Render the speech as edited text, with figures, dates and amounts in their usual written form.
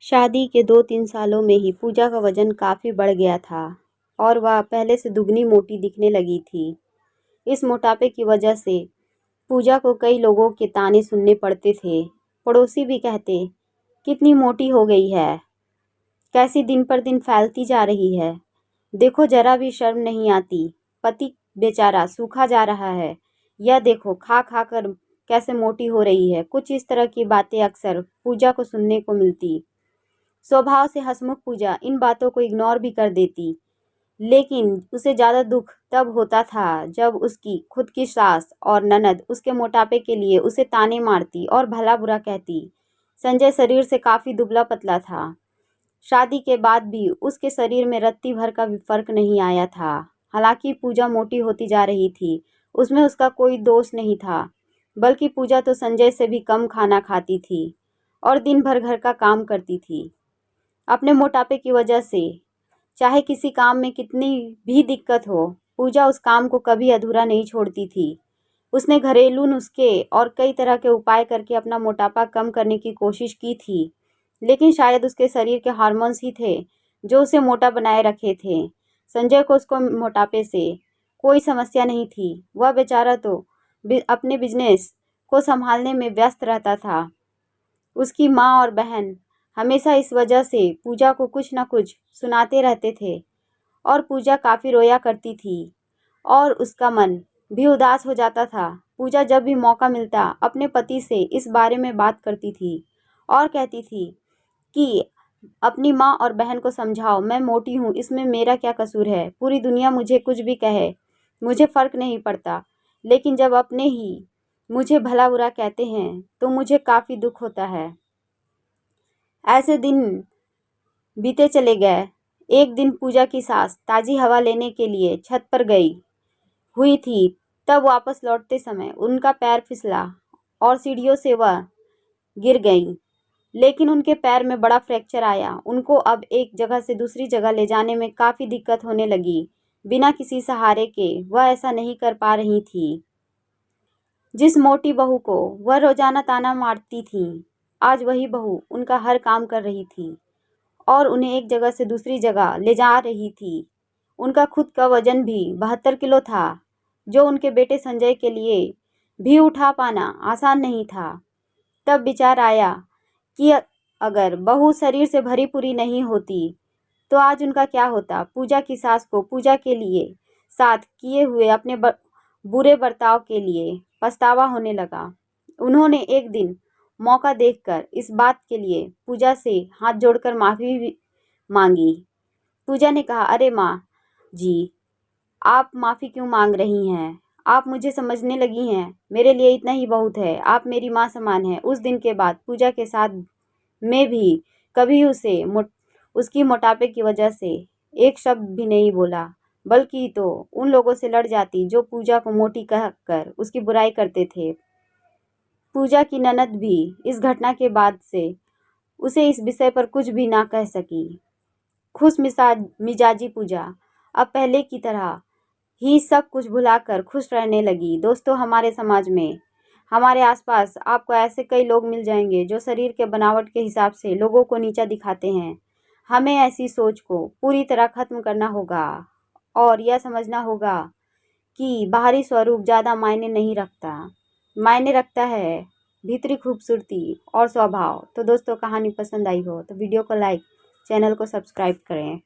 शादी के 2-3 सालों में ही पूजा का वजन काफ़ी बढ़ गया था और वह पहले से दुगनी मोटी दिखने लगी थी। इस मोटापे की वजह से पूजा को कई लोगों के ताने सुनने पड़ते थे। पड़ोसी भी कहते, कितनी मोटी हो गई है, कैसी दिन पर दिन फैलती जा रही है, देखो जरा भी शर्म नहीं आती, पति बेचारा सूखा जा रहा है, यह देखो खा खा कर कैसे मोटी हो रही है। कुछ इस तरह की बातें अक्सर पूजा को सुनने को मिलती। स्वभाव से हंसमुख पूजा इन बातों को इग्नोर भी कर देती, लेकिन उसे ज़्यादा दुख तब होता था जब उसकी खुद की सास और ननद उसके मोटापे के लिए उसे ताने मारती और भला बुरा कहती। संजय शरीर से काफ़ी दुबला पतला था। शादी के बाद भी उसके शरीर में रत्ती भर का भी फर्क नहीं आया था। हालांकि पूजा मोटी होती जा रही थी, उसमें उसका कोई दोष नहीं था, बल्कि पूजा तो संजय से भी कम खाना खाती थी और दिन भर घर का काम करती थी। अपने मोटापे की वजह से चाहे किसी काम में कितनी भी दिक्कत हो, पूजा उस काम को कभी अधूरा नहीं छोड़ती थी। उसने घरेलू नुस्खे और कई तरह के उपाय करके अपना मोटापा कम करने की कोशिश की थी, लेकिन शायद उसके शरीर के हार्मोन्स ही थे जो उसे मोटा बनाए रखे थे। संजय को उसको मोटापे से कोई समस्या नहीं थी। वह बेचारा तो अपने बिजनेस को संभालने में व्यस्त रहता था। उसकी माँ और बहन हमेशा इस वजह से पूजा को कुछ न कुछ सुनाते रहते थे और पूजा काफ़ी रोया करती थी और उसका मन भी उदास हो जाता था। पूजा जब भी मौका मिलता अपने पति से इस बारे में बात करती थी और कहती थी कि अपनी माँ और बहन को समझाओ, मैं मोटी हूँ, इसमें मेरा क्या कसूर है, पूरी दुनिया मुझे कुछ भी कहे, मुझे फ़र्क नहीं पड़ता, लेकिन जब अपने ही मुझे भला बुरा कहते हैं तो मुझे काफ़ी दुख होता है। ऐसे दिन बीते चले गए। एक दिन पूजा की सास ताज़ी हवा लेने के लिए छत पर गई हुई थी, तब वापस लौटते समय उनका पैर फिसला और सीढ़ियों से वह गिर गईं। लेकिन उनके पैर में बड़ा फ्रैक्चर आया। उनको अब एक जगह से दूसरी जगह ले जाने में काफ़ी दिक्कत होने लगी। बिना किसी सहारे के वह ऐसा नहीं कर पा रही थी। जिस मोटी बहू को वह रोजाना ताना मारती थी, आज वही बहू उनका हर काम कर रही थी और उन्हें एक जगह से दूसरी जगह ले जा रही थी। उनका खुद का वजन भी 72 किलो था, जो उनके बेटे संजय के लिए भी उठा पाना आसान नहीं था। तब विचार आया कि अगर बहू शरीर से भरी पूरी नहीं होती तो आज उनका क्या होता। पूजा की सास को पूजा के लिए साथ किए हुए अपने बुरे बर्ताव के लिए पछतावा होने लगा। उन्होंने एक दिन मौका देखकर इस बात के लिए पूजा से हाथ जोड़कर माफ़ी मांगी। पूजा ने कहा, अरे माँ जी, आप माफ़ी क्यों मांग रही हैं, आप मुझे समझने लगी हैं, मेरे लिए इतना ही बहुत है, आप मेरी माँ समान हैं। उस दिन के बाद पूजा के साथ में भी कभी उसे उसकी मोटापे की वजह से एक शब्द भी नहीं बोला, बल्कि तो उन लोगों से लड़ जाती जो पूजा को मोटी कहकर उसकी बुराई करते थे। पूजा की ननद भी इस घटना के बाद से उसे इस विषय पर कुछ भी ना कह सकी। खुश मिजाजी पूजा अब पहले की तरह ही सब कुछ भुलाकर खुश रहने लगी। दोस्तों, हमारे समाज में, हमारे आसपास आपको ऐसे कई लोग मिल जाएंगे जो शरीर के बनावट के हिसाब से लोगों को नीचा दिखाते हैं। हमें ऐसी सोच को पूरी तरह खत्म करना होगा और यह समझना होगा कि बाहरी स्वरूप ज़्यादा मायने नहीं रखता, मायने रखता है भीतरी खूबसूरती और स्वभाव। तो दोस्तों, कहानी पसंद आई हो तो वीडियो को लाइक, चैनल को सब्सक्राइब करें।